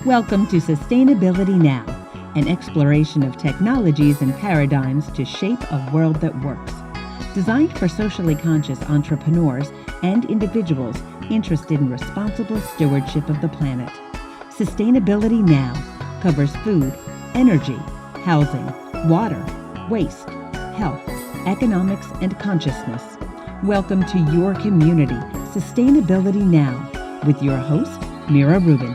Welcome to Sustainability Now, an exploration of technologies and paradigms to shape a world that works. Designed for socially conscious entrepreneurs and individuals interested in responsible stewardship of the planet. Sustainability Now covers food, energy, housing, water, waste, health, economics, and consciousness. Welcome to your community, Sustainability Now, with your host, Mira Rubin.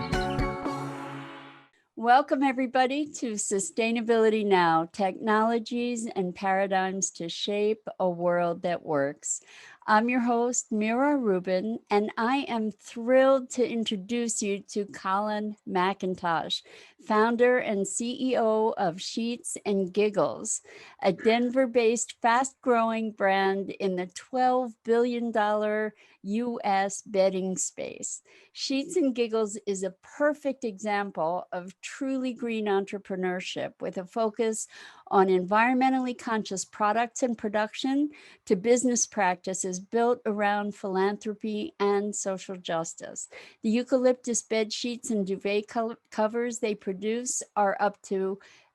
Welcome, everybody, to Sustainability Now, technologies and paradigms to shape a world that works. I'm your host, Mira Rubin, and I am thrilled to introduce you to Colin McIntosh, founder and CEO of Sheets Giggles, a Denver-based fast-growing brand in the $12 billion U.S. bedding space. Sheets Giggles is a perfect example of truly green entrepreneurship with a focus on environmentally conscious products and production to business practices built around philanthropy and social justice. The Eucalyptus bed sheets and duvet covers they produce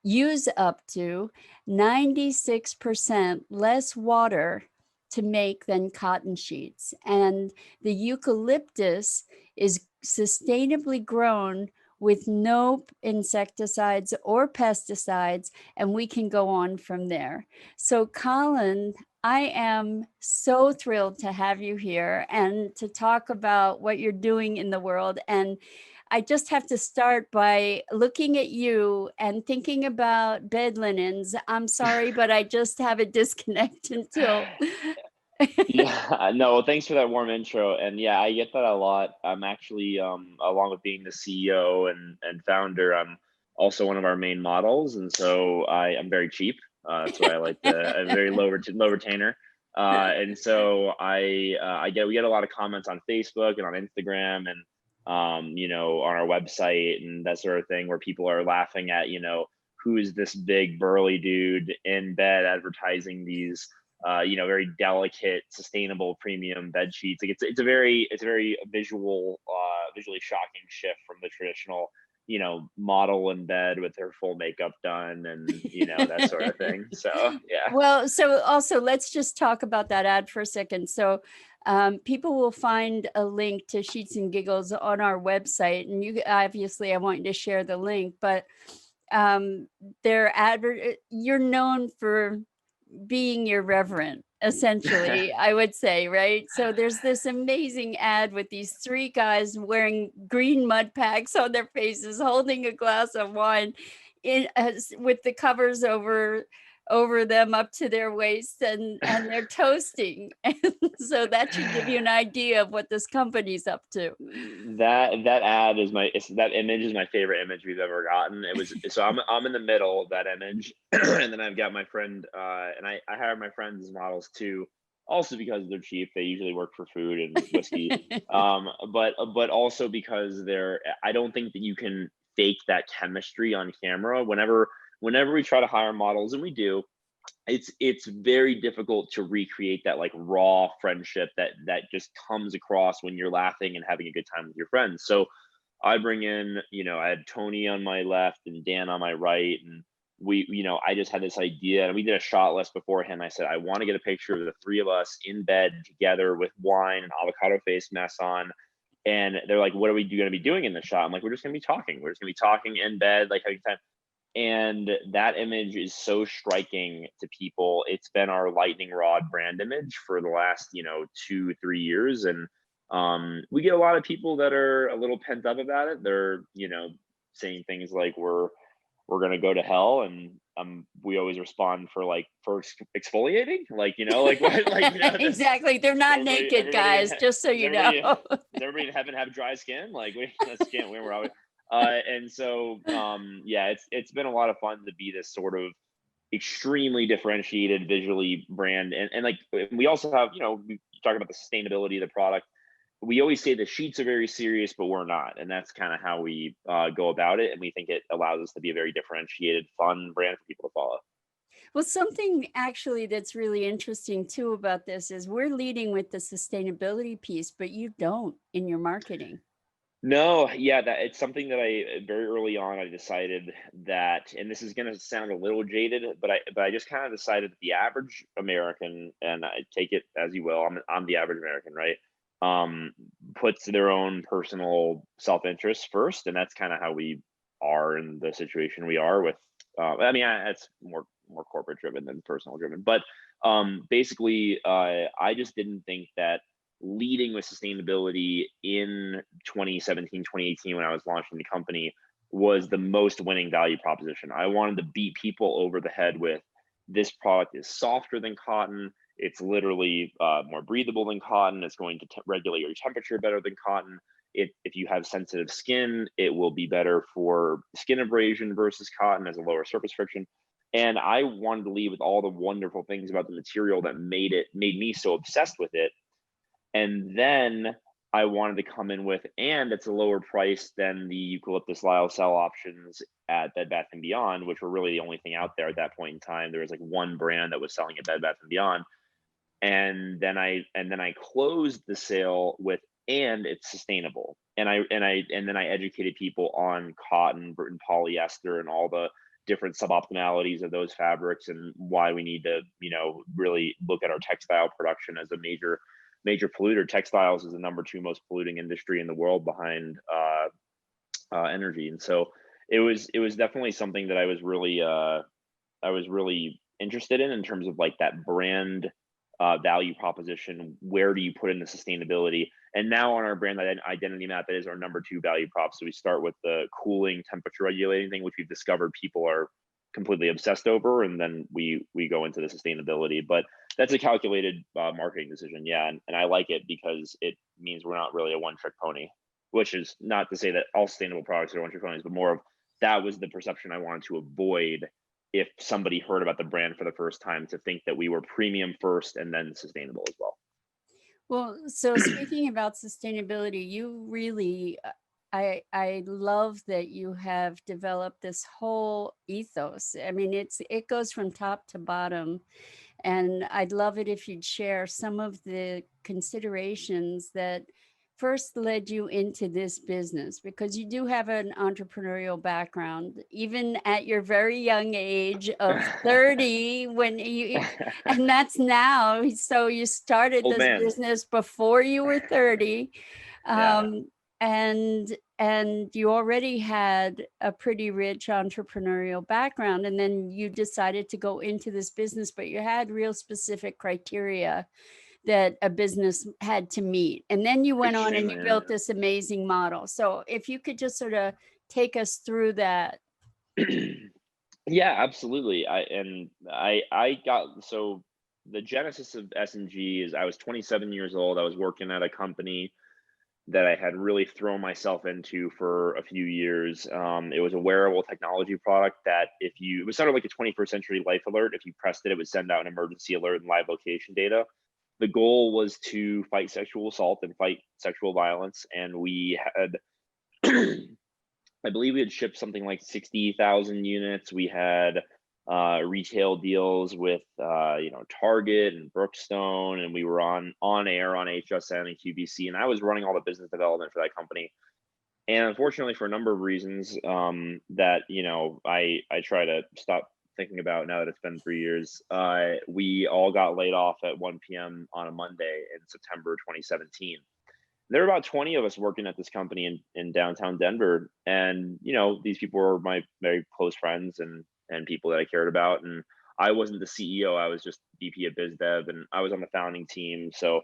use up to 96% less water to make than cotton sheets. And the eucalyptus is sustainably grown with no insecticides or pesticides, and we can go on from there. So Colin, I am so thrilled to have you here and to talk about what you're doing in the world. And I just have to start by looking at you and thinking about bed linens. I'm sorry, but I just have a disconnect until... Yeah, no, thanks for that warm intro. And yeah, I get that a lot. I'm actually, along with being the CEO and founder, I'm also one of our main models. And so I'm very cheap. That's why I like a very low retainer. And so we get a lot of comments on Facebook and on Instagram and, on our website and that sort of thing where people are laughing at, who's this big burly dude in bed advertising these very delicate, sustainable premium bed sheets. Like it's a very visually shocking shift from the traditional, model in bed with her full makeup done and that sort of thing. So yeah. Well, so also let's just talk about that ad for a second. So people will find a link to Sheets Giggles on our website, and you obviously I want you to share the link, but you're known for being irreverent, essentially, I would say, right? So there's this amazing ad with these three guys wearing green mud packs on their faces, holding a glass of wine with the covers over them up to their waist, and they're toasting. And so that should give you an idea of what this company's up to. That ad is that image is my favorite image we've ever gotten. So I'm in the middle of that image, and then I've got my friend, and I hire my friends as models too, also because they're cheap. They usually work for food and whiskey, but also because I don't think that you can fake that chemistry on camera. Whenever we try to hire models, and we do, it's very difficult to recreate that like raw friendship that just comes across when you're laughing and having a good time with your friends. So I bring in, I had Tony on my left and Dan on my right, and I just had this idea, and we did a shot list beforehand. I said, I want to get a picture of the three of us in bed together with wine and avocado face mess on. And they're like, what are we going to be doing in the shot? I'm like, we're just going to be talking. We're just going to be talking in bed, like having time. And that image is so striking to people. It's been our lightning rod brand image for the last, 2-3 years. And we get a lot of people that are a little pent up about it. They're, saying things like we're going to go to hell. And we always respond for exfoliating, Exactly. They're not naked, guys, just so you know. Does everybody in heaven have dry skin? That's can't win. We're always and so it's been a lot of fun to be this sort of extremely differentiated visually brand, and we also have, we talk about the sustainability of the product. We always say the sheets are very serious, but we're not, and that's kind of how we go about it, and we think it allows us to be a very differentiated, fun brand for people to follow. Well, something actually that's really interesting too about this is we're leading with the sustainability piece, but you don't in your marketing. No, yeah, that it's something that I very early on I decided that, and this is going to sound a little jaded, but I just kind of decided that the average American, and I take it as you will, I'm the average American, right? Um, Puts their own personal self-interest first, and that's kind of how we are in the situation we are with. It's more corporate driven than personal driven, but basically, I just didn't think that leading with sustainability in 2017, 2018, when I was launching the company, was the most winning value proposition. I wanted to beat people over the head with, this product is softer than cotton. It's literally more breathable than cotton. It's going to regulate your temperature better than cotton. If you have sensitive skin, it will be better for skin abrasion versus cotton as a lower surface friction. And I wanted to lead with all the wonderful things about the material that made me so obsessed with it. And then I wanted to come in with, and it's a lower price than the Eucalyptus lyocell options at Bed Bath & Beyond, which were really the only thing out there at that point in time. There was like one brand that was selling at Bed Bath & Beyond. And then I closed the sale with, and it's sustainable. And then I educated people on cotton and polyester and all the different suboptimalities of those fabrics, and why we need to, really look at our textile production as a major polluter. Textiles is the number 2 most polluting industry in the world behind energy. And so it was definitely something that I was really interested in terms of like that brand value proposition. Where do you put in the sustainability? And now on our brand identity map, that is our number 2 value prop. So we start with the cooling, temperature regulating thing, which we've discovered people are completely obsessed over, and then we go into the sustainability. But that's a calculated marketing decision, yeah, and I like it because it means we're not really a one-trick pony. Which is not to say that all sustainable products are one-trick ponies, but more of, that was the perception I wanted to avoid if somebody heard about the brand for the first time, to think that we were premium first and then sustainable as well. Well, so speaking about sustainability, you really, I love that you have developed this whole ethos. I mean, it goes from top to bottom, and I'd love it if you'd share some of the considerations that first led you into this business, because you do have an entrepreneurial background, even at your very young age of 30, and that's now. So you started Old this man. business before you were 30. Yeah. And you already had a pretty rich entrepreneurial background, and then you decided to go into this business, but you had real specific criteria that a business had to meet. And then you went on and you built this amazing model. So if you could just sort of take us through that. Yeah, absolutely. So the genesis of S&G is, I was 27 years old. I was working at a company that I had really thrown myself into for a few years. It was a wearable technology product that it was sort of like a 21st century life alert. If you pressed it, it would send out an emergency alert and live location data. The goal was to fight sexual assault and fight sexual violence. And we had, I believe we had shipped something like 60,000 units. We had retail deals with Target and Brookstone, and we were on air on HSN and QVC, and I was running all the business development for that company. And unfortunately, for a number of reasons that I try to stop thinking about now that it's been 3 years, we all got laid off at 1 p.m. on a Monday in September 2017. There were about 20 of us working at this company in downtown Denver, and these people were my very close friends and people that I cared about. And I wasn't the CEO; I was just VP of Biz Dev, and I was on the founding team. So,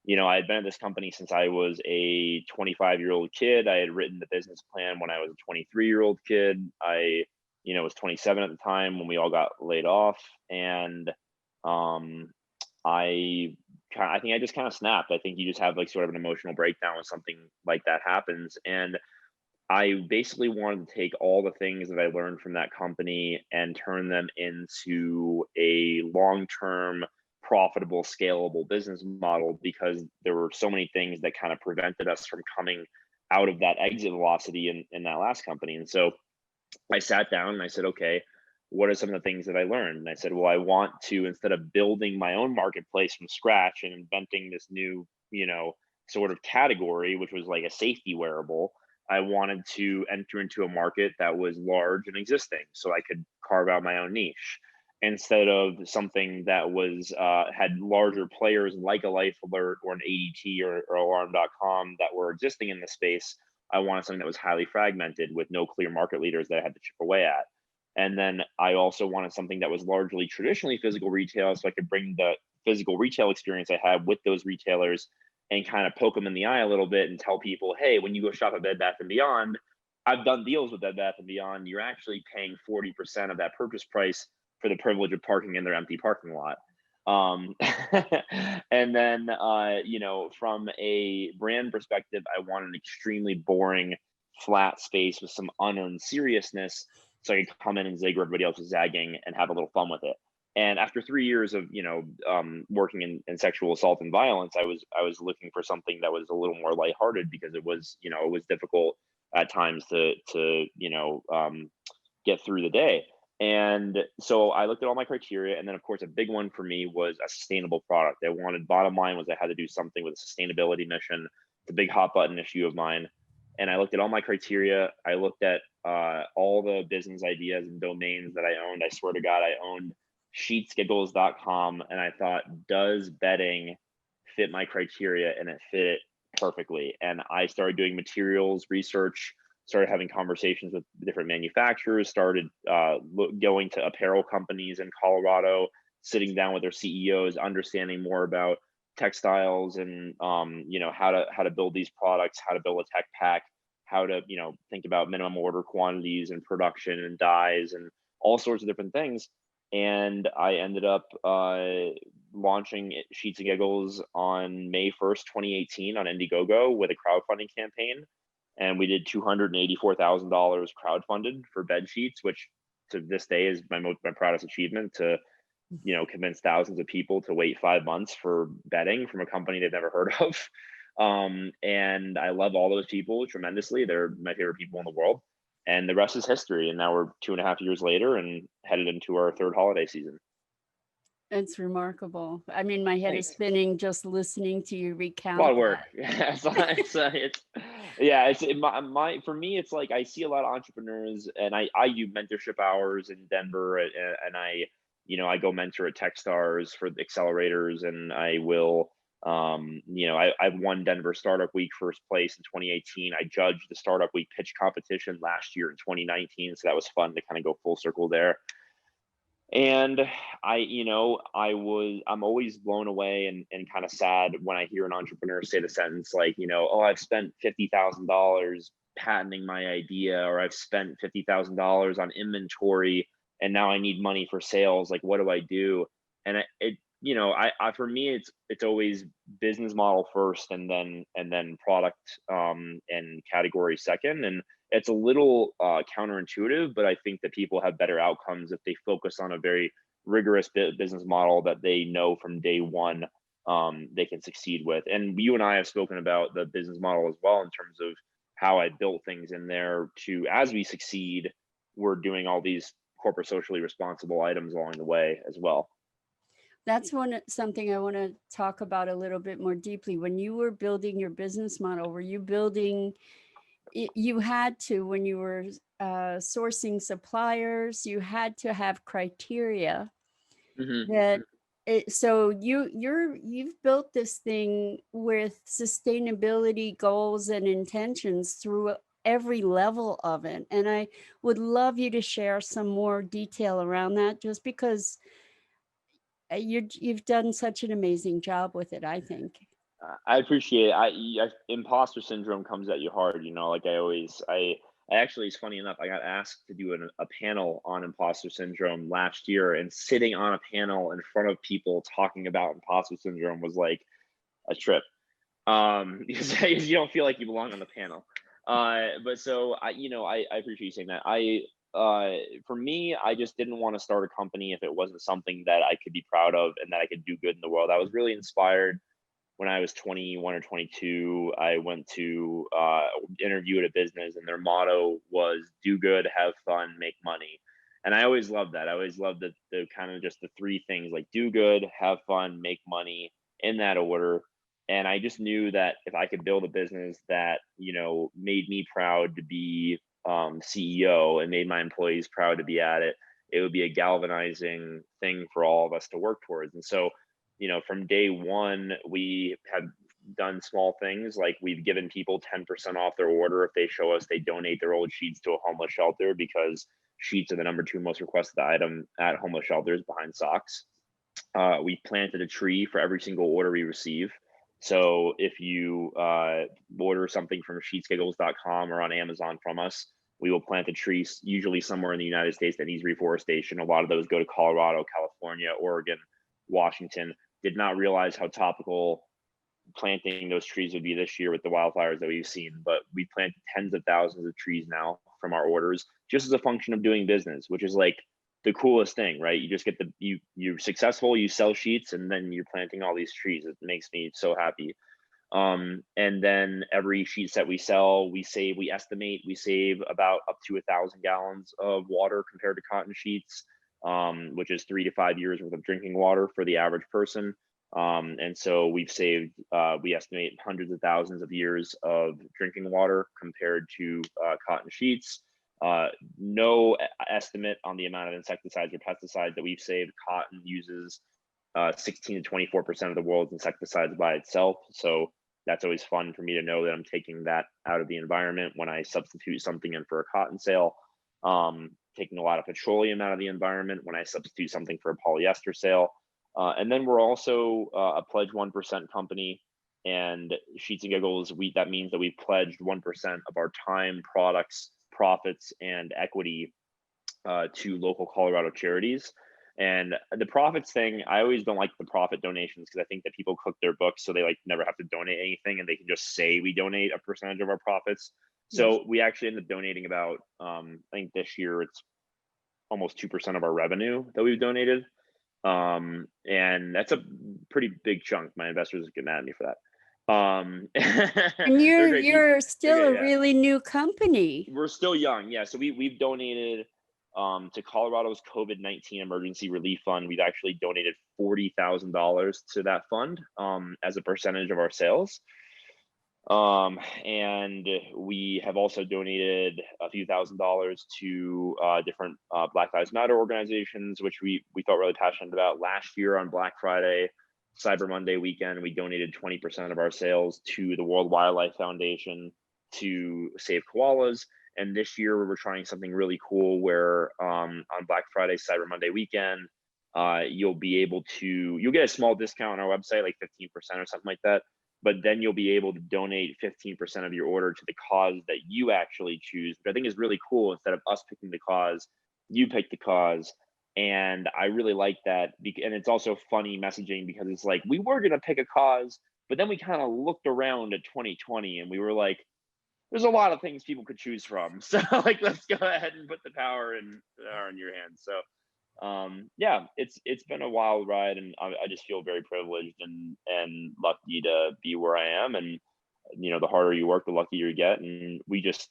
I had been at this company since I was a 25-year-old kid. I had written the business plan when I was a 23-year-old kid. I was 27 at the time when we all got laid off, and I think I just kind of snapped. I think you just have like sort of an emotional breakdown when something like that happens. And I basically wanted to take all the things that I learned from that company and turn them into a long-term, profitable, scalable business model, because there were so many things that kind of prevented us from coming out of that exit velocity in that last company. And so I sat down and I said, okay, what are some of the things that I learned? And I said, well, I want to, instead of building my own marketplace from scratch and inventing this new, sort of category, which was like a safety wearable, I wanted to enter into a market that was large and existing, so I could carve out my own niche instead of something that was had larger players like a Life Alert or an ADT or Alarm.com that were existing in the space. I wanted something that was highly fragmented with no clear market leaders that I had to chip away at. And then I also wanted something that was largely traditionally physical retail, so I could bring the physical retail experience I had with those retailers and kind of poke them in the eye a little bit and tell people, hey, when you go shop at Bed Bath & Beyond, I've done deals with Bed Bath & Beyond. You're actually paying 40% of that purchase price for the privilege of parking in their empty parking lot. And then, from a brand perspective, I want an extremely boring, flat space with some unearned seriousness, so I could come in and zig where everybody else is zagging and have a little fun with it. And after 3 years of working in sexual assault and violence, I was looking for something that was a little more lighthearted, because it was difficult at times to get through the day. And so I looked at all my criteria, and then of course a big one for me was a sustainable product. I wanted, bottom line was, I had to do something with a sustainability mission. It's a big hot button issue of mine. And I looked at all my criteria. I looked at all the business ideas and domains that I owned. I swear to God, I owned sheetsgiggles.com, and I thought, does bedding fit my criteria? And it fit it perfectly. And I started doing materials research, started having conversations with different manufacturers, started going to apparel companies in Colorado, sitting down with their CEOs, understanding more about textiles and how to build these products, how to build a tech pack, how to think about minimum order quantities and production and dyes and all sorts of different things. And I ended up launching Sheets Giggles on May 1st, 2018 on Indiegogo with a crowdfunding campaign. And we did $284,000 crowdfunded for bed sheets, which to this day is my proudest achievement, to convince thousands of people to wait 5 months for bedding from a company they've never heard of. And I love all those people tremendously. They're my favorite people in the world. And the rest is history. And now we're 2.5 years later and headed into our third holiday season. It's remarkable. I mean, my head is spinning just listening to you recount. A lot of work. For me, it's like I see a lot of entrepreneurs, and I do mentorship hours in Denver, and I go mentor at Techstars for the accelerators, and I will. I've won Denver Startup Week first place in 2018. I judged the Startup Week pitch competition last year in 2019, so that was fun to kind of go full circle there. And I'm always blown away and kind of sad when I hear an entrepreneur say the sentence like, oh, I've spent $50,000 patenting my idea, or I've spent $50,000 on inventory and now I need money for sales. Like, what do I do? And for me, it's always business model first, and then product and category second. And it's a little counterintuitive, but I think that people have better outcomes if they focus on a very rigorous business model that they know from day one they can succeed with. And you and I have spoken about the business model as well, in terms of how I built things in there to, as we succeed, we're doing all these corporate socially responsible items along the way as well. That's something I want to talk about a little bit more deeply. When you were building your business model, were you building, you had to, when you were sourcing suppliers, you had to have criteria that so you've built this thing with sustainability goals and intentions through every level of it. And I would love you to share some more detail around that, just because you've done such an amazing job with it, I think. I appreciate it. Imposter syndrome comes at you hard, like I actually, it's funny enough, I got asked to do a panel on imposter syndrome last year, and sitting on a panel in front of people talking about imposter syndrome was like a trip. Because you don't feel like you belong on the panel. But so I appreciate you saying that. For me, I just didn't want to start a company if it wasn't something that I could be proud of and that I could do good in the world. I was really inspired when I was 21 or 22. I went to interview at a business, and their motto was "Do good, have fun, make money." And I always loved that. I always loved the kind of just the three things, like do good, have fun, make money, in that order. And I just knew that if I could build a business that, made me proud to be CEO and made my employees proud to be at it, it would be a galvanizing thing for all of us to work towards. And so, from day one, we have done small things like we've given people 10% off their order if they show us they donate their old sheets to a homeless shelter, because sheets are the number 2 most requested item at homeless shelters behind socks. We planted a tree for every single order we receive. So if you order something from sheetsgiggles.com or on Amazon from us, we will plant a tree, usually somewhere in the United States that needs reforestation. A lot of those go to Colorado, California, Oregon, Washington. Did not realize how topical planting those trees would be this year with the wildfires that we've seen, but we planted tens of thousands of trees now from our orders, just as a function of doing business, which is like the coolest thing, right? You just get you're successful, you sell sheets, and then you're planting all these trees. It makes me so happy. And then every sheet set we sell, we estimate we save about up to 1,000 gallons of water compared to cotton sheets, which is 3 to 5 years worth of drinking water for the average person. And so we've saved, we estimate hundreds of thousands of years of drinking water compared to cotton sheets. No estimate on the amount of insecticides or pesticides that we've saved. Cotton uses 16 to 24% of the world's insecticides by itself. So that's always fun for me to know that I'm taking that out of the environment when I substitute something in for a cotton sale. Taking a lot of petroleum out of the environment when I substitute something for a polyester sale. And then we're also a Pledge 1% company, and Sheets and Giggles, that means that we've pledged 1% of our time, products, profits, and equity to local Colorado charities. And the profits thing, I always don't like the profit donations because I think that people cook their books so they never have to donate anything, and they can just say we donate a percentage of our profits. So we actually end up donating about, I think this year it's almost 2% of our revenue that we've donated. And that's a pretty big chunk. My investors get mad at me for that. And you're still a really new company. We're still young. Yeah. So we've donated to Colorado's COVID-19 emergency relief fund. We've actually donated $40,000 to that fund as a percentage of our sales. And we have also donated a few $1,000s to different Black Lives Matter organizations, which we felt really passionate about. Last year on Black Friday, Cyber Monday weekend, we donated 20% of our sales to the World Wildlife Foundation to save koalas. And this year we're trying something really cool where on Black Friday, Cyber Monday weekend, you'll get a small discount on our website, like 15% or something like that. But then you'll be able to donate 15% of your order to the cause that you actually choose, which I think is really cool. Instead of us picking the cause, you pick the cause. And I really like that. And it's also funny messaging because it's like, we were going to pick a cause, but then we kind of looked around at 2020 and we were like, there's a lot of things people could choose from. So let's go ahead and put the power in your hands. So yeah, it's been a wild ride, and I just feel very privileged and lucky to be where I am. And the harder you work, the luckier you get. And we just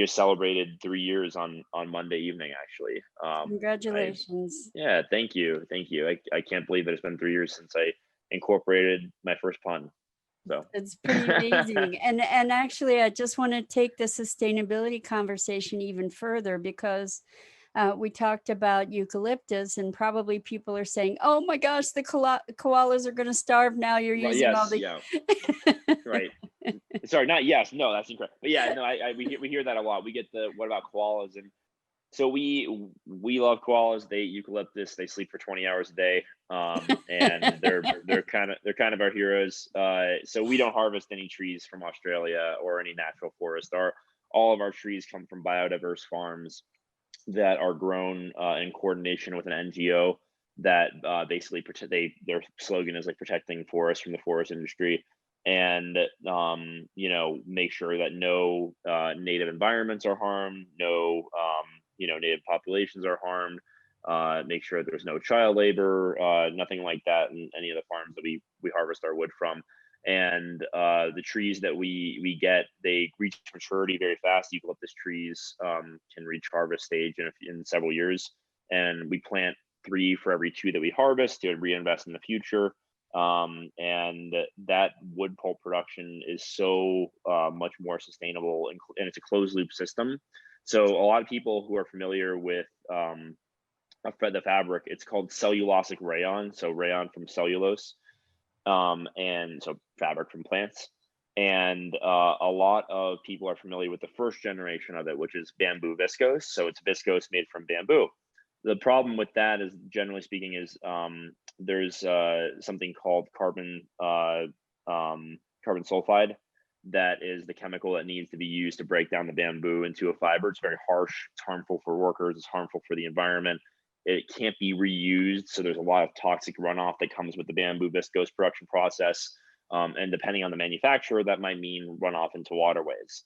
celebrated 3 years on Monday evening, actually. Congratulations. Yeah, thank you. I can't believe that it's been 3 years since I incorporated my first pun. So it's pretty amazing. And actually, I just want to take the sustainability conversation even further, because we talked about eucalyptus, and probably people are saying, oh my gosh, the koalas are going to starve now. You're using all the... Yeah. Right. Sorry, not yes. No, that's incorrect. But yeah, no, we hear that a lot. We get what about koalas? And so we love koalas. They eat eucalyptus. They sleep for 20 hours a day. And they're kind of our heroes. So we don't harvest any trees from Australia or any natural forest. All of our trees come from biodiverse farms that are grown in coordination with an NGO that basically their slogan is protecting forests from the forest industry, and make sure that no native environments are harmed, no native populations are harmed, make sure there's no child labor, nothing like that in any of the farms that we harvest our wood from. And the trees that we get, they reach maturity very fast. Eucalyptus trees can reach harvest stage in several years, and we plant 3 for every 2 that we harvest to reinvest in the future. And that wood pulp production is so much more sustainable, and it's a closed loop system. So a lot of people who are familiar with the fabric, it's called cellulosic rayon. So rayon from cellulose, and so fabric from plants. And a lot of people are familiar with the first generation of it, which is bamboo viscose. So it's viscose made from bamboo. The problem with that is, generally speaking, is there's something called carbon sulfide. That is the chemical that needs to be used to break down the bamboo into a fiber. It's very harsh. It's harmful for workers. It's harmful for the environment. It can't be reused. So there's a lot of toxic runoff that comes with the bamboo viscose production process. And depending on the manufacturer, that might mean runoff into waterways.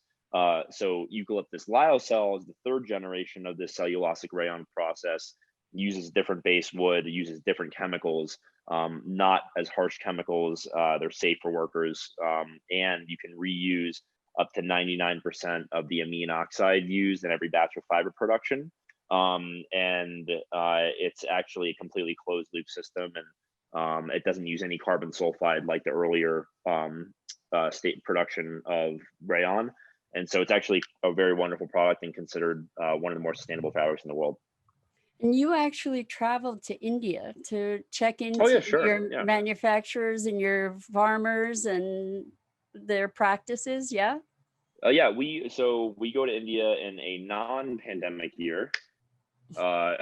So Eucalyptus lyocell is the third generation of this cellulosic rayon process. Uses different base wood, uses different chemicals, not as harsh chemicals. They're safe for workers, and you can reuse up to 99% of the amine oxide used in every batch of fiber production. And it's actually a completely closed loop system, and it doesn't use any carbon sulfide like the earlier state production of rayon. And so it's actually a very wonderful product and considered one of the more sustainable fabrics in the world. And you actually traveled to India to check into your manufacturers and your farmers and their practices, yeah? Yeah, we go to India in a non-pandemic year, a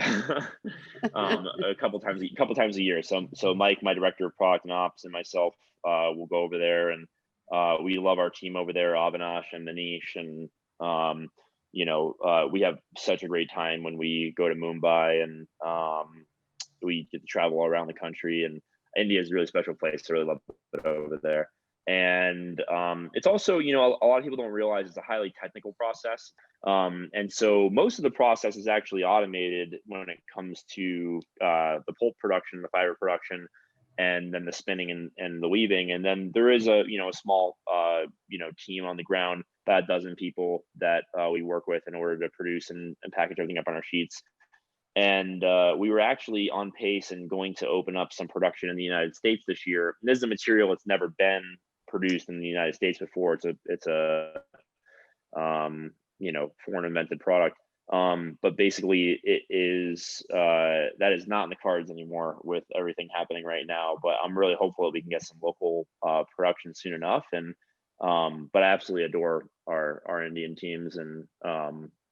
couple times a year. So Mike, my director of product and ops, and myself will go over there, and we love our team over there, Avinash and Manish, and we have such a great time when we go to Mumbai, and we get to travel around the country. And India is a really special place. I really love it over there. And it's also, a lot of people don't realize it's a highly technical process. And so most of the process is actually automated when it comes to the pulp production, the fiber production, and then the spinning and the weaving. And then there is a small team on the ground, about a dozen people that we work with in order to produce and package everything up on our sheets. And we were actually on pace and going to open up some production in the United States this year. This is a material that's never been produced in the United States before. It's a foreign invented product. But basically it is that is not in the cards anymore with everything happening right now. But I'm really hopeful that we can get some local production soon enough. And but I absolutely adore our Indian teams, and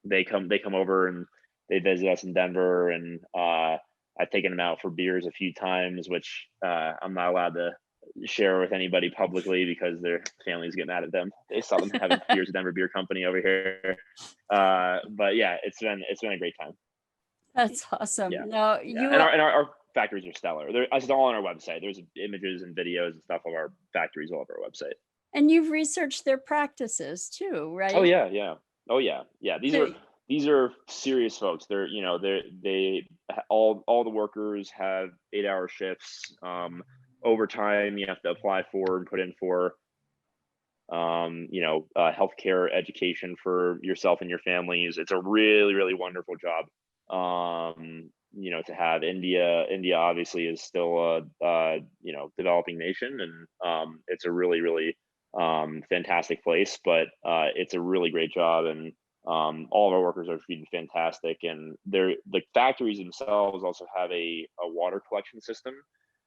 they come over and they visit us in Denver, and I've taken them out for beers a few times, which I'm not allowed to share with anybody publicly because their families get mad at them. They saw them having beers at Denver Beer Company over here. But yeah, it's been a great time. That's awesome. Yeah. No, And our factories are stellar. It's all on our website. There's images and videos and stuff of our factories all over our website. And you've researched their practices too, right? Oh yeah. These are serious folks. They're all the workers have 8-hour shifts. Overtime you have to apply for and put in for. Healthcare education for yourself and your families. It's a really, really wonderful job. To have India obviously is still a developing nation, and it's a really, really fantastic place, but it's a really great job, and all of our workers are treated fantastic. And the factories themselves also have a water collection system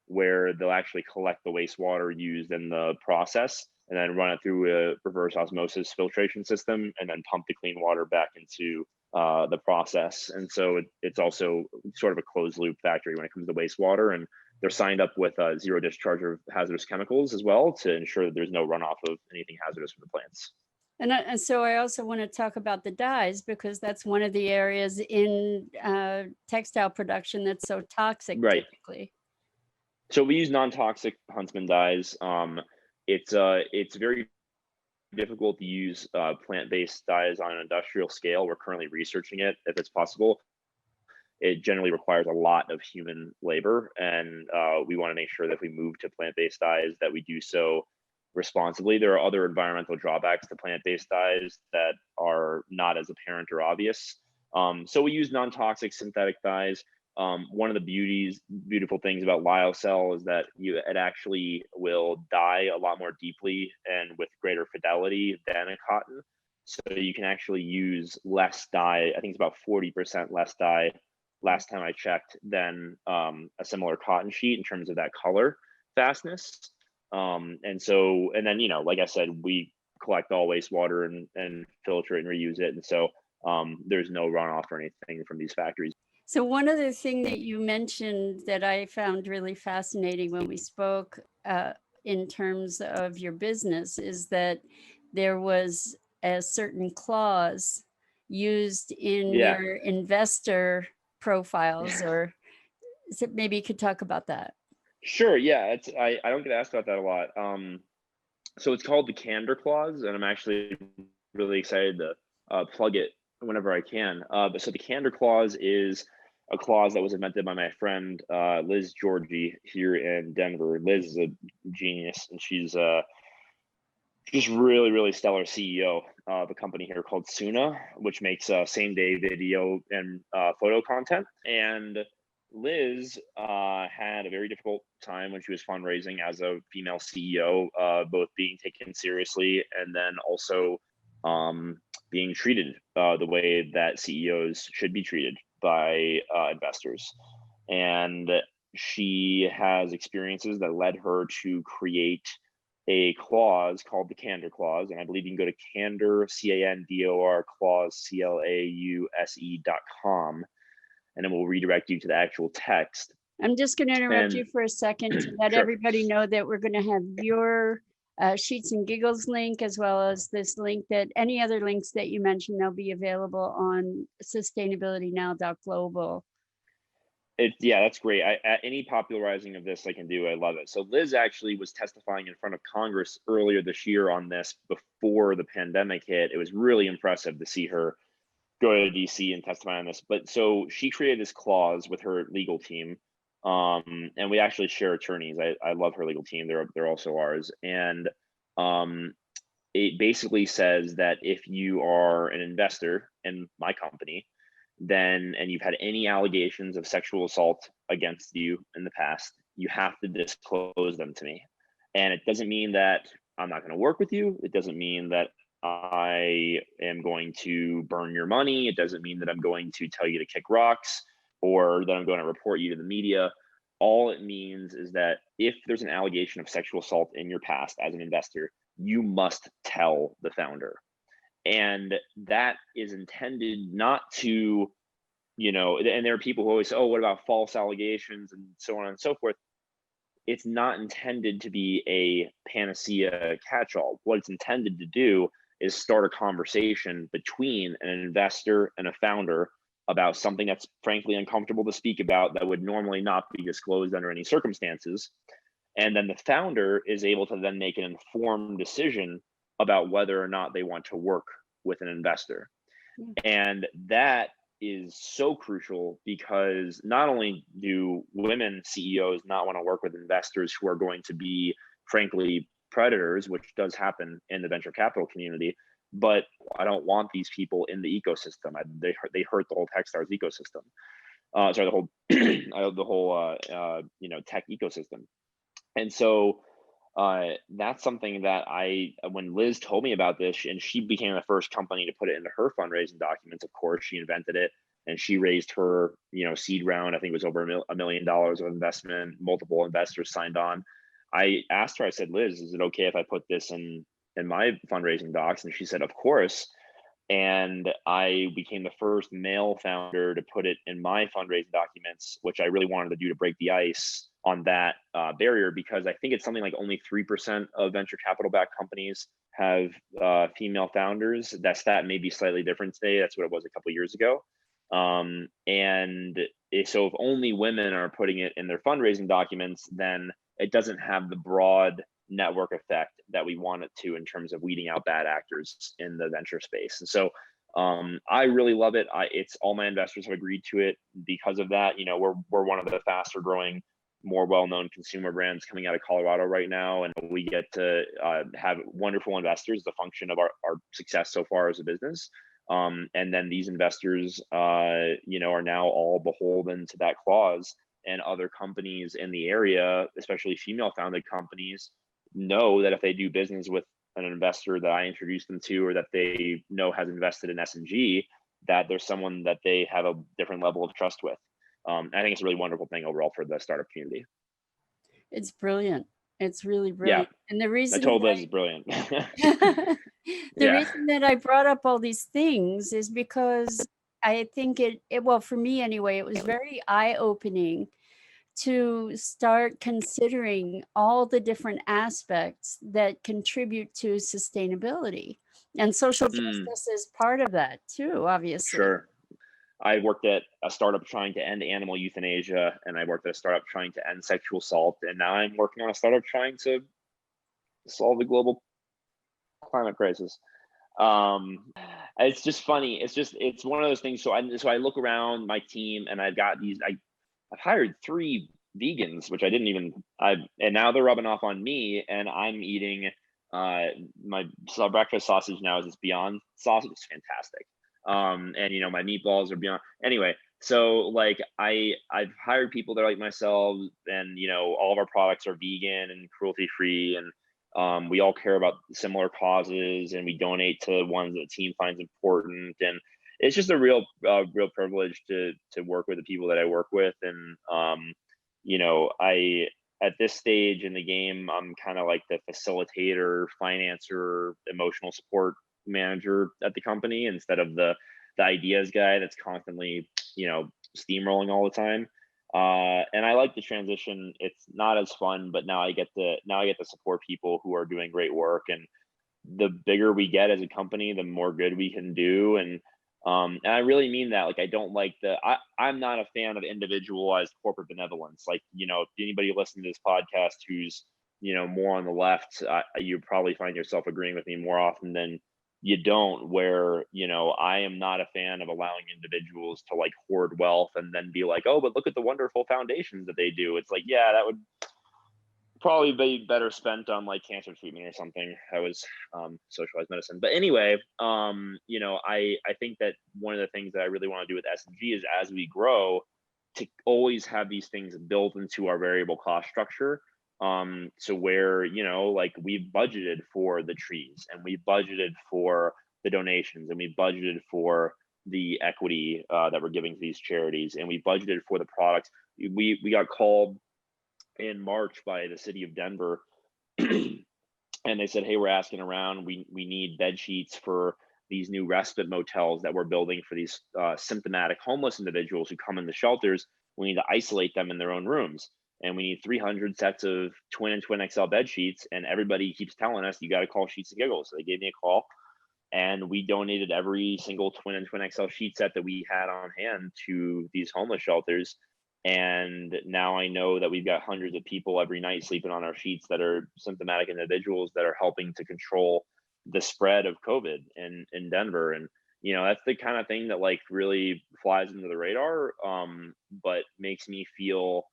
where they'll actually collect the wastewater used in the process and then run it through a reverse osmosis filtration system and then pump the clean water back into the process. And so it's also sort of a closed loop factory when it comes to wastewater, and they're signed up with zero discharge of hazardous chemicals as well to ensure that there's no runoff of anything hazardous from the plants. And so I also want to talk about the dyes, because that's one of the areas in textile production that's so toxic, right, typically. So we use non-toxic Huntsman dyes. It's very difficult to use plant-based dyes on an industrial scale. We're currently researching it if it's possible. It generally requires a lot of human labor, and we want to make sure that if we move to plant-based dyes that we do so responsibly. There are other environmental drawbacks to plant-based dyes that are not as apparent or obvious. So we use non-toxic synthetic dyes. One of the beautiful things about lyocell is that it actually will dye a lot more deeply and with greater fidelity than a cotton. So you can actually use less dye. I think it's about 40% less dye last time I checked than a similar cotton sheet in terms of that color fastness. And then, like I said, we collect all wastewater and filter it and reuse it. And so there's no runoff or anything from these factories. So one other thing that you mentioned that I found really fascinating when we spoke in terms of your business is that there was a certain clause used in your investor profiles, or maybe you could talk about that. Sure. Yeah. I don't get asked about that a lot. So it's called the Candor Clause, and I'm actually really excited to plug it whenever I can. So the Candor Clause is a clause that was invented by my friend Liz Georgie here in Denver. Liz is a genius, and she's just really stellar CEO of a company here called Suna, which makes same-day video and photo content. And Liz had a very difficult time when she was fundraising as a female CEO, both being taken seriously and then also being treated the way that CEOs should be treated by investors. And she has experiences that led her to create a clause called the Candor Clause. And I believe you can go to Candor, Candor Clause, CLAUSE.com. And then we'll redirect you to the actual text. I'm just going to interrupt you for a second to let everybody know that we're going to have your Sheets and Giggles link, as well as this link, that any other links that you mentioned, they'll be available on sustainablitynow.global. Yeah, that's great. Any popularizing of this I can do, I love it. So Liz actually was testifying in front of Congress earlier this year on this before the pandemic hit. It was really impressive to see her go to DC and testify on this. But so she created this clause with her legal team, and we actually share attorneys. I love her legal team. They're also ours. And it basically says that if you are an investor in my company, and you've had any allegations of sexual assault against you in the past, you have to disclose them to me. And it doesn't mean that I'm not going to work with you. It doesn't mean that I am going to burn your money. It doesn't mean that I'm going to tell you to kick rocks or that I'm going to report you to the media. All it means is that if there's an allegation of sexual assault in your past as an investor, you must tell the founder. And that is intended not to, and there are people who always say, oh, what about false allegations and so on and so forth. It's not intended to be a panacea catch-all. What it's intended to do is start a conversation between an investor and a founder about something that's frankly uncomfortable to speak about that would normally not be disclosed under any circumstances. And then the founder is able to then make an informed decision about whether or not they want to work with an investor. And that is so crucial because not only do women CEOs not want to work with investors who are going to be, frankly, predators, which does happen in the venture capital community, but I don't want these people in the ecosystem. They hurt the whole Techstars ecosystem. Sorry, the whole tech ecosystem. And so that's something that when Liz told me about this, and she became the first company to put it into her fundraising documents, of course, she invented it and she raised her, seed round. I think it was over $1 million of investment, multiple investors signed on. I asked her, I said, Liz, is it okay if I put this in my fundraising docs? And she said, of course. And I became the first male founder to put it in my fundraising documents, which I really wanted to do to break the ice on that barrier, because I think it's something like only 3% of venture capital backed companies have female founders. That stat may be slightly different today. That's what it was a couple of years ago. So if only women are putting it in their fundraising documents, then it doesn't have the broad network effect that we want it to in terms of weeding out bad actors in the venture space. And so I really love it. It's all my investors have agreed to it because of that. We're one of the faster growing, more well-known consumer brands coming out of Colorado right now, and we get to have wonderful investors, the function of our success so far as a business. And then these investors, you know, are now all beholden to that clause, and other companies in the area, especially female-founded companies, know that if they do business with an investor that I introduced them to, or that they know has invested in S&G, that there's someone that they have a different level of trust with. I think it's a really wonderful thing overall for the startup community. It's brilliant. It's really Yeah, brilliant. And the I reason told Liz that it's brilliant. the Yeah. reason that I brought up all these things is because I think well, for me anyway, it was very eye-opening to start considering all the different aspects that contribute to sustainability. And social justice is part of that too, obviously. Sure. I worked at a startup trying to end animal euthanasia, and I worked at a startup trying to end sexual assault, and now I'm working on a startup trying to solve the global climate crisis. It's just funny. It's one of those things. So I look around my team, and I've got I've hired 3 vegans, which I didn't even, and now they're rubbing off on me, and I'm eating my breakfast sausage now is this Beyond sausage. It's fantastic. And you know, my meatballs are Beyond. Anyway, so like I've hired people that are like myself, and you know, all of our products are vegan and cruelty free, and we all care about similar causes, and we donate to ones that the team finds important. And it's just a real privilege to work with the people that I work with. And you know, at this stage in the game, I'm kind of like the facilitator, financer, emotional support manager at the company, instead of the ideas guy that's constantly, you know, steamrolling all the time. And I like the transition. It's not as fun, but now I get to support people who are doing great work. And the bigger we get as a company, the more good we can do. And I really mean that. Like, I don't like I'm not a fan of individualized corporate benevolence. Like, you know, if anybody listening to this podcast who's, you know, more on the left, you probably find yourself agreeing with me more often than you don't, where, you know, I am not a fan of allowing individuals to like hoard wealth and then be like, oh, but look at the wonderful foundations that they do. It's like, yeah, that would probably be better spent on like cancer treatment or something. I was socialized medicine. But anyway, you know, I think that one of the things that I really want to do with S&G is, as we grow, to always have these things built into our variable cost structure. So where, you know, like we've budgeted for the trees, and we budgeted for the donations, and we budgeted for the equity that we're giving to these charities, and we budgeted for the products. We got called in March by the city of Denver, and they said, hey, we're asking around, we need bed sheets for these new respite motels that we're building for these symptomatic homeless individuals who come in the shelters. We need to isolate them in their own rooms, and we need 300 sets of twin and twin XL bed sheets. And everybody keeps telling us, you got to call Sheets Giggles. So they gave me a call, and we donated every single twin and twin XL sheet set that we had on hand to these homeless shelters. And now I know that we've got hundreds of people every night sleeping on our sheets that are symptomatic individuals that are helping to control the spread of COVID in Denver. And, you know, that's the kind of thing that like really flies under the radar, but makes me feel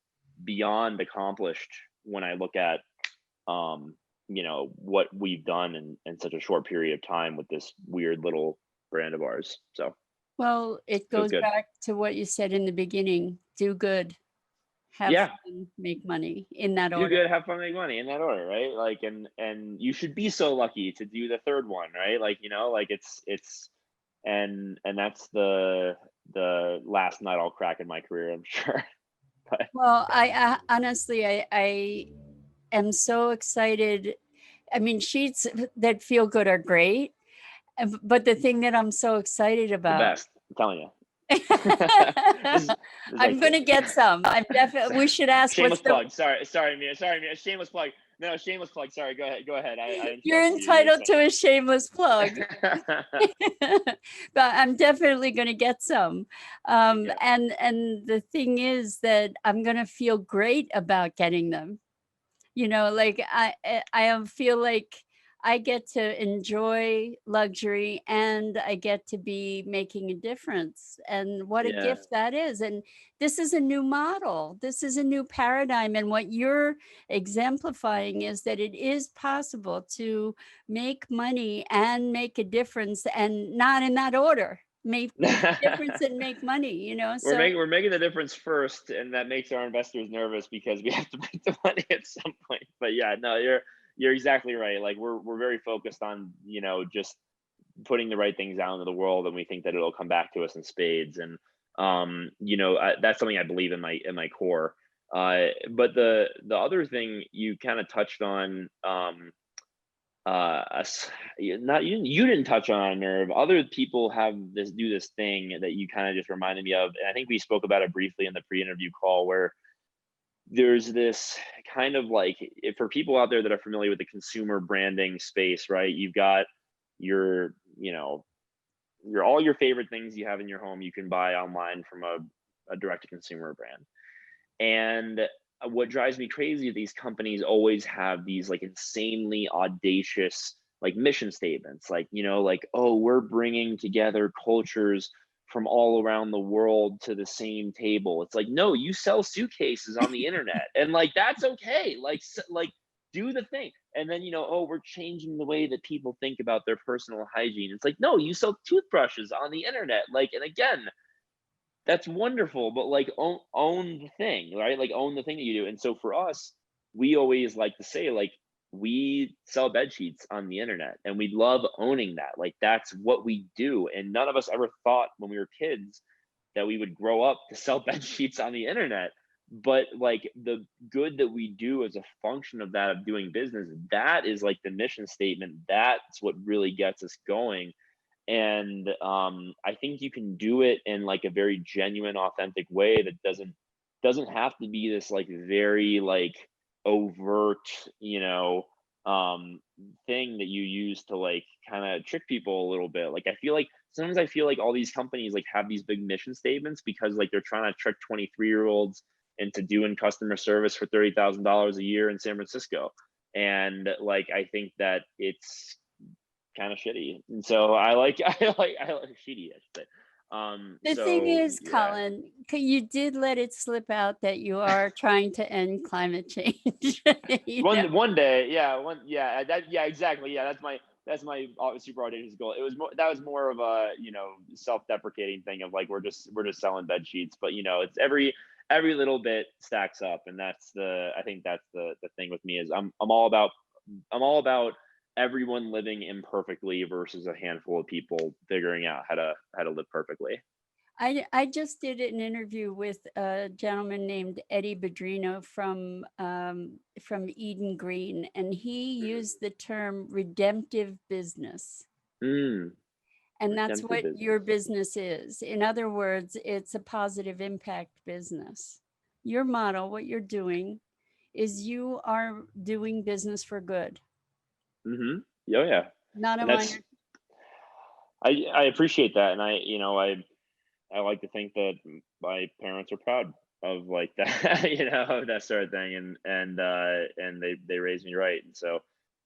beyond accomplished when I look at, you know, what we've done in such a short period of time with this weird little brand of ours. So. Well, it goes back to what you said in the beginning: do good, have fun, make money, in that order. Do good, have fun, make money, in that order, right? Like, and you should be so lucky to do the third one, right? Like, you know, like it's and that's the last nut I'll crack in my career, I'm sure. But. Well, I honestly, I am so excited. I mean, sheets that feel good are great, but the thing that I'm so excited about, the best, I'm telling you. I'm going to get some. I'm definitely, we should ask. Shameless plug. Sorry, Mia. Shameless plug. No, shameless plug. Sorry, go ahead. You're entitled to a shameless plug. But I'm definitely going to get some. And the thing is that I'm going to feel great about getting them. You know, like I feel like I get to enjoy luxury and I get to be making a difference. And what a Yeah. gift that is. And this is a new model. This is a new paradigm. And what you're exemplifying is that it is possible to make money and make a difference, and not in that order. Make difference and make money, you know? So We're making the difference first, and that makes our investors nervous because we have to make the money at some point. But yeah, no, you're exactly right. Like we're very focused on, just putting the right things out into the world, and we think that it'll come back to us in spades. And that's something I believe in my core. But the other thing you kind of touched on, not you didn't touch on a nerve. Other people have this thing that you kind of just reminded me of, and I think we spoke about it briefly in the pre-interview call, where there's this kind of like, for people out there that are familiar with the consumer branding space, right? You've got your all your favorite things you have in your home you can buy online from a direct to consumer brand. And what drives me crazy, these companies always have these like insanely audacious like mission statements, like, like, oh, we're bringing together cultures from all around the world to the same table. It's like, no, you sell suitcases on the internet, and like that's okay. Like do the thing. And then, oh, we're changing the way that people think about their personal hygiene. It's like, no, you sell toothbrushes on the internet. Like, and again, that's wonderful, but like own the thing, right? Like own the thing that you do. And so for us, we always like to say, like, we sell bed sheets on the internet, and we love owning that. Like that's what we do. And none of us ever thought when we were kids that we would grow up to sell bed sheets on the internet. But like the good that we do as a function of that, of doing business, that is like the mission statement. That's what really gets us going. And I think you can do it in like a very genuine, authentic way that doesn't have to be this like very like overt, thing that you use to like kind of trick people a little bit. Like I feel like all these companies like have these big mission statements because like they're trying to trick 23-year-olds into doing customer service for $30,000 a year in San Francisco. And like I think that it's kind of shitty. And so I like shitty, I should say. the thing So is, yeah. Colin, you did let it slip out that you are trying to end climate change. You know? One day, exactly. Yeah, that's my super audacious goal. That was more of a self-deprecating thing of like we're just selling bed sheets, but it's every little bit stacks up, and I think that's the thing with me is I'm all about everyone living imperfectly versus a handful of people figuring out how to live perfectly. I just did an interview with a gentleman named Eddie Bedrino from Eden Green, and he used the term redemptive business. Mm, And that's redemptive what your business. business is. In other words, it's a positive impact business. Your model, what you're doing, is you are doing business for good, Mm-hmm. Oh yeah, not a and that's minor. I appreciate that, and I like to think that my parents are proud of like that, that sort of thing, and they raised me right, and so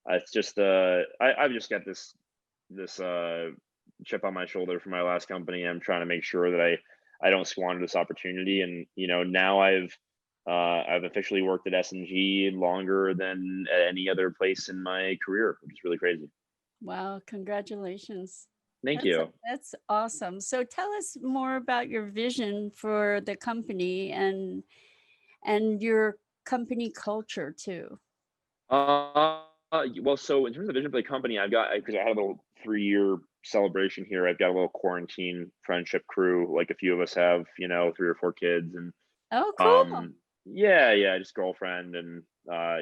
it's just I've just got this chip on my shoulder from my last company. I'm trying to make sure that I don't squander this opportunity, and now I've officially worked at S&G longer than at any other place in my career, which is really crazy. Wow, congratulations. Thank That's you. that's awesome. So tell us more about your vision for the company and your company culture too. Well, so in terms of vision for the company, because I had a little 3-year celebration here. I've got a little quarantine friendship crew, like a few of us have, 3 or 4 kids, and Oh, cool. yeah, just girlfriend and my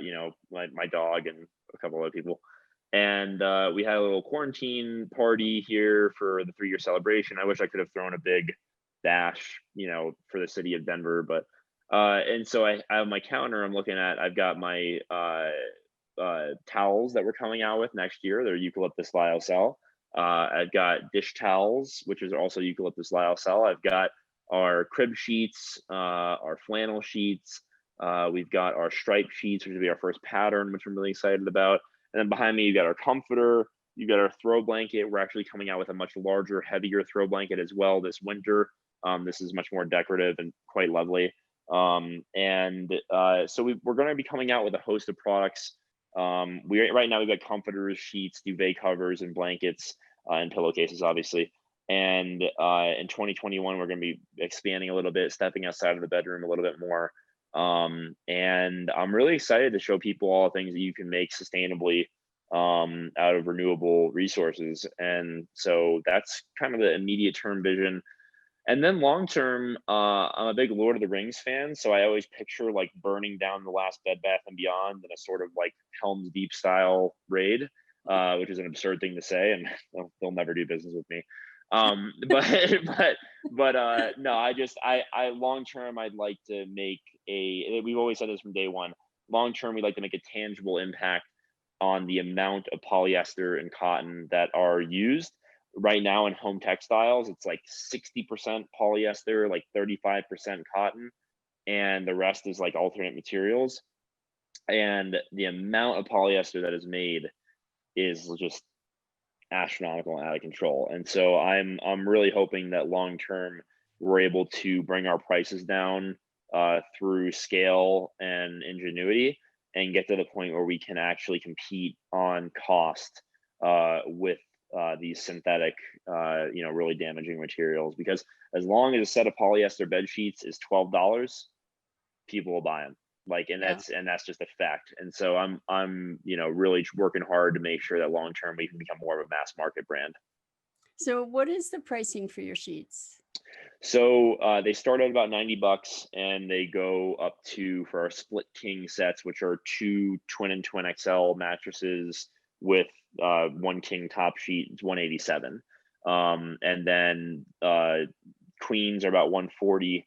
dog and a couple other people. And we had a little quarantine party here for the 3-year celebration. I wish I could have thrown a big dash, for the city of Denver, but and so I have my counter I'm looking at. I've got my towels that we're coming out with next year. They're eucalyptus lyocell. I've got dish towels, which is also eucalyptus lyocell. I've got our crib sheets, our flannel sheets. We've got our stripe sheets, which will be our first pattern, which I'm really excited about. And then behind me, you got our comforter, you got our throw blanket. We're actually coming out with a much larger, heavier throw blanket as well this winter. This is much more decorative and quite lovely. So we're going to be coming out with a host of products. Right now we've got comforters, sheets, duvet covers, and blankets, and pillowcases, obviously. And in 2021, we're going to be expanding a little bit, stepping outside of the bedroom a little bit more. And I'm really excited to show people all the things that you can make sustainably out of renewable resources. And so that's kind of the immediate term vision. And then long term, I'm a big Lord of the Rings fan, so I always picture like burning down the last Bed Bath and Beyond in a sort of like Helm's Deep style raid, which is an absurd thing to say, and they'll never do business with me. No, I long term, I'd like to make we've always said this from day one. Long term, we'd like to make a tangible impact on the amount of polyester and cotton that are used. Right now in home textiles, it's like 60% polyester, like 35% cotton, and the rest is like alternate materials. And the amount of polyester that is made is just astronomical and out of control. And so I'm really hoping that long term we're able to bring our prices down through scale and ingenuity, and get to the point where we can actually compete on cost with these synthetic, really damaging materials. Because as long as a set of polyester bed sheets is $12, people will buy them. And that's just a fact. And so I'm really working hard to make sure that long term we can become more of a mass market brand. So what is the pricing for your sheets? So they start at about $90, and they go up to, for our split king sets, which are 2 twin and twin XL mattresses with one king top sheet, it's $187. And then queens are about $140,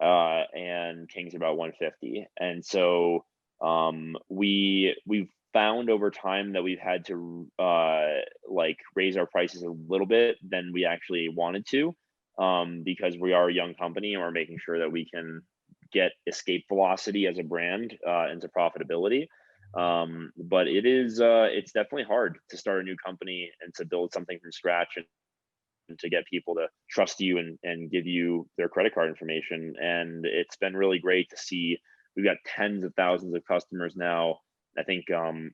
and kings are about $150. And so we've found over time that we've had to raise our prices a little bit than we actually wanted to, because we are a young company and we're making sure that we can get escape velocity as a brand into profitability. But it's definitely hard to start a new company and to build something from scratch, and to get people to trust you and give you their credit card information. And it's been really great to see. We've got tens of thousands of customers now. I think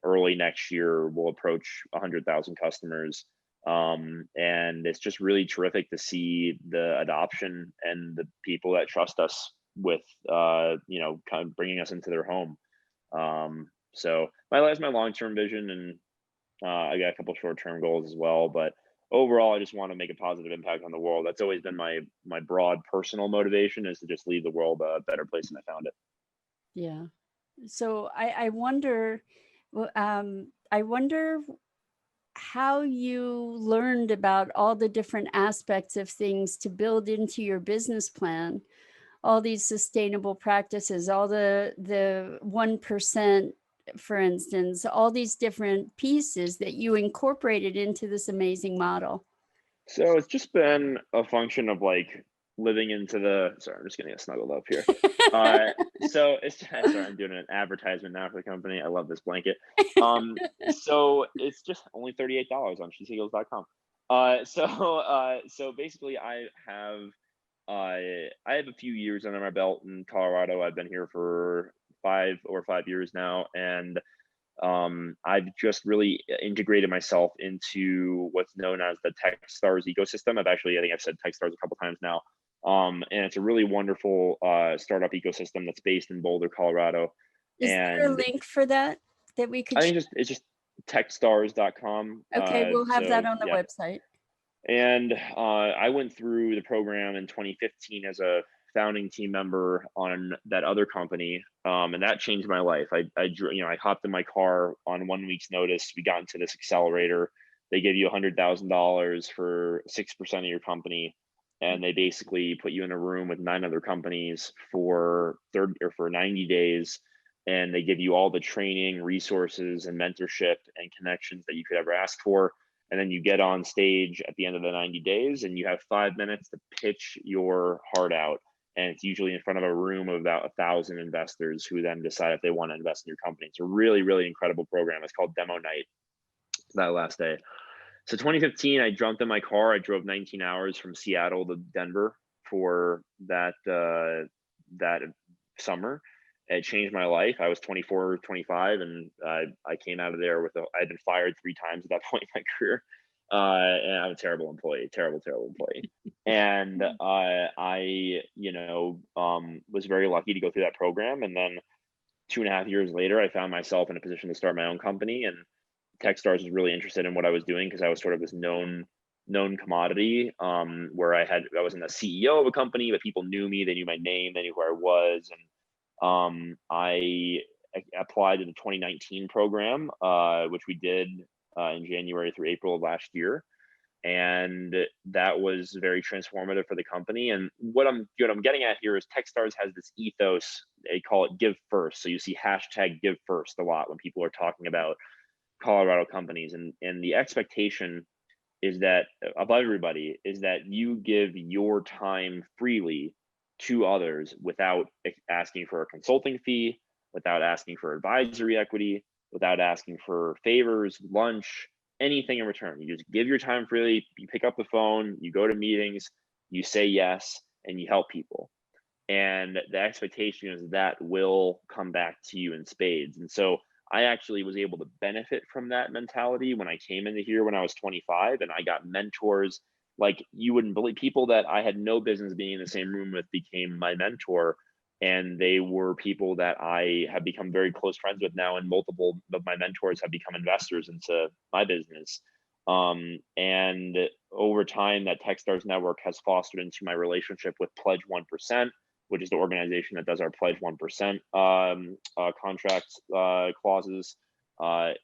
early next year we'll approach 100,000 customers. And it's just really terrific to see the adoption and the people that trust us with, kind of bringing us into their home. So that's my long-term vision, and I got a couple short-term goals as well. But overall, I just want to make a positive impact on the world. That's always been my broad personal motivation, is to just leave the world a better place than I found it. Yeah. So I wonder how you learned about all the different aspects of things to build into your business plan, all these sustainable practices, all the 1%, for instance, all these different pieces that you incorporated into this amazing model. So it's just been a function of living into sorry, I'm just getting snuggled up here. So sorry, I'm doing an advertisement now for the company. I love this blanket. So it's just only $38 on sheetsgiggles.com. So basically I have a few years under my belt in Colorado. I've been here for 5 years now, and I've just really integrated myself into what's known as the Techstars ecosystem. I think I've said Techstars a couple times now. And it's a really wonderful startup ecosystem that's based in Boulder, Colorado. Is there a link for that we could? I think it's just techstars.com. Okay, we'll have that on the website. And I went through the program in 2015 as a founding team member on that other company, and that changed my life. I hopped in my car on 1 week's notice. We got into this accelerator. They give you $100,000 for 6% of your company, and they basically put you in a room with 9 other companies for 90 days, and they give you all the training, resources, and mentorship and connections that you could ever ask for. And then you get on stage at the end of the 90 days, and you have 5 minutes to pitch your heart out. And it's usually in front of a room of about 1,000 investors who then decide if they want to invest in your company. It's a really, really incredible program. It's called Demo Night, that last day. So 2015, I jumped in my car. I drove 19 hours from Seattle to Denver for that summer. It changed my life. I was 24, 25, and I came out of there I'd been fired 3 times at that point in my career. And I'm a terrible employee, terrible employee. And I, was very lucky to go through that program. And then 2.5 years later, I found myself in a position to start my own company. And Techstars was really interested in what I was doing because I was sort of this known commodity, where I wasn't the CEO of a company, but people knew me, they knew my name, they knew who I was. And I applied to the 2019 program, which we did in January through April of last year. And that was very transformative for the company. And what I'm getting at here is Techstars has this ethos. They call it give first. So you see hashtag give first a lot when people are talking about Colorado companies, and the expectation is that of everybody is that you give your time freely to others without asking for a consulting fee, without asking for advisory equity, without asking for favors, lunch, anything in return. You just give your time freely. You pick up the phone, you go to meetings, you say yes, and you help people. And the expectation is that will come back to you in spades. And so I actually was able to benefit from that mentality when I came into here when I was 25, and I got mentors like you wouldn't believe. People that I had no business being in the same room with became my mentor, and they were people that I have become very close friends with now, and multiple of my mentors have become investors into my business. And over time, that Techstars network has fostered into my relationship with Pledge 1%, which is the organization that does our Pledge 1% contract clauses.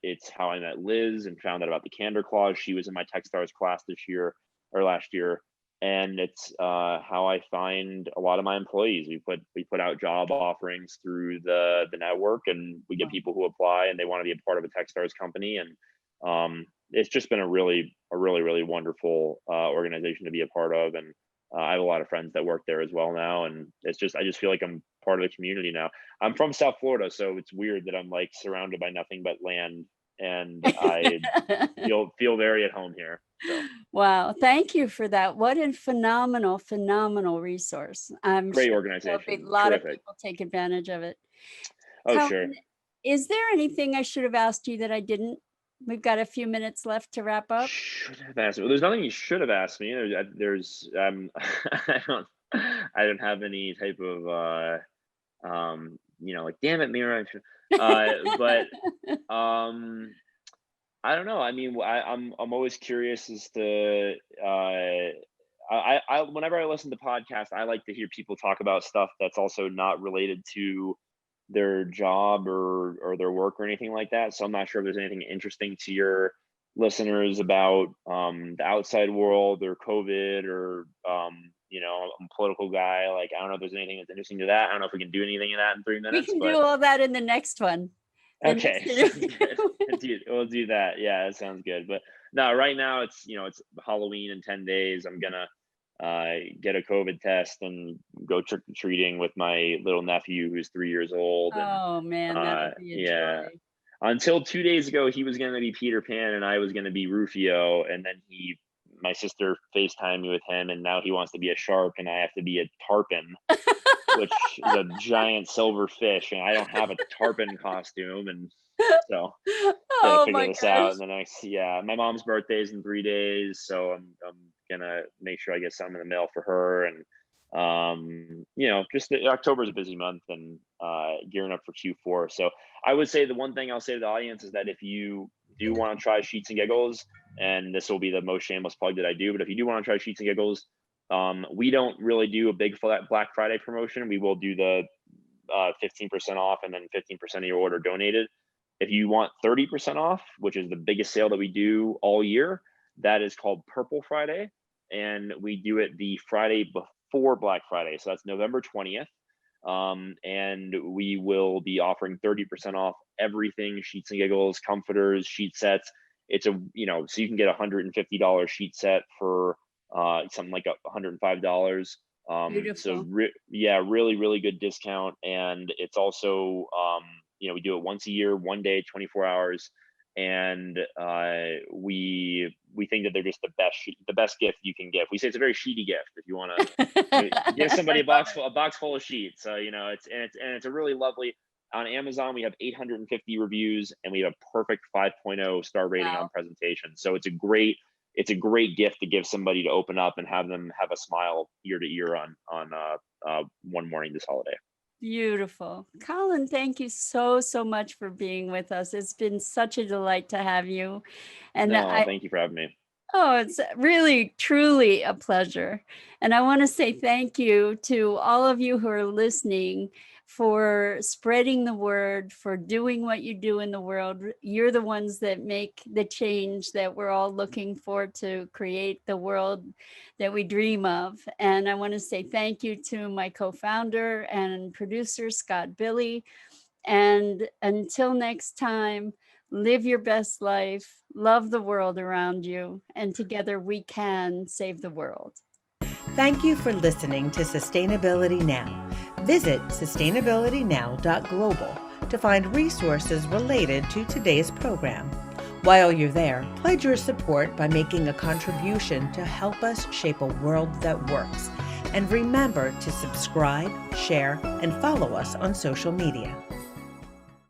It's how I met Liz and found out about the Candor Clause. She was in my Techstars class last year. And it's how I find a lot of my employees. We put out job offerings through the network, and we get people who apply and they want to be a part of a Techstars company. And it's just been a really wonderful organization to be a part of. And I have a lot of friends that work there as well now, and I just feel like I'm part of the community now. I'm from South Florida, so it's weird that I'm like surrounded by nothing but land, and I feel very at home here. So. Wow, thank you for that. What a phenomenal resource. I'm Great sure organization. there'll be a lot Terrific. of people take advantage of it. Oh, Colin, sure. is there anything I should have asked you that I didn't? We've got a few minutes left to wrap up. Should have asked me. Well, there's nothing you should have asked me. There's I don't have any type of like, damn it, Mira. But I don't know. I mean, I'm always curious as to I whenever I listen to podcasts, I like to hear people talk about stuff that's also not related to their job or their work or anything like that. So I'm not sure if there's anything interesting to your listeners about the outside world or COVID or I'm a political guy. Like, I don't know if there's anything that's interesting to that. I don't know if we can do anything in that in 3 minutes. We can do all that in the next one. Okay, we'll do that. Yeah, that sounds good. But no, right now it's Halloween in 10 days. I'm gonna get a COVID test and go trick or treating with my little nephew who's 3 years old. Oh man, that'd be a joy. Until 2 days ago, he was gonna be Peter Pan and I was gonna be Rufio, and then my sister FaceTimed me with him, and now he wants to be a shark and I have to be a tarpon, which is a giant silver fish, and I don't have a tarpon costume, and so gotta figure this out in the next. Yeah, my mom's birthday is in 3 days, so I'm gonna make sure I get something in the mail for her, and just October is a busy month, and gearing up for Q4. So I would say the one thing I'll say to the audience is that if you do want to try Sheets and Giggles, and this will be the most shameless plug that I do, but if you do want to try Sheets and Giggles, we don't really do a big Black Friday promotion. We will do the 15% off and then 15% of your order donated. If you want 30% off, which is the biggest sale that we do all year, that is called Purple Friday. And we do it the Friday before Black Friday. So that's November 20th. And we will be offering 30% off everything, Sheets and Giggles, comforters, sheet sets. It's so you can get $150 sheet set for something like $105. Beautiful. Yeah, really, really good discount. And it's also, we do it once a year, one day, 24 hours. And we think that they're just the best gift you can give. We say it's a very sheety gift if you want to give somebody I love it. a box full of sheets. So, it's a really lovely. On Amazon, we have 850 reviews, and we have a perfect 5.0 star rating on Wow. presentation. So it's a great gift to give somebody to open up and have them have a smile ear to ear on one morning this holiday. Beautiful. Colin, thank you so, so much for being with us. It's been such a delight to have you. And No, thank you for having me. Oh, it's really, truly a pleasure. And I want to say thank you to all of you who are listening for spreading the word, for doing what you do in the world. You're the ones that make the change that we're all looking for to create the world that we dream of. And I want to say thank you to my co-founder and producer, Scott Billy. And until next time, live your best life, love the world around you, and together we can save the world. Thank you for listening to Sustainability Now. Visit sustainabilitynow.global to find resources related to today's program. While you're there, pledge your support by making a contribution to help us shape a world that works. And remember to subscribe, share, and follow us on social media.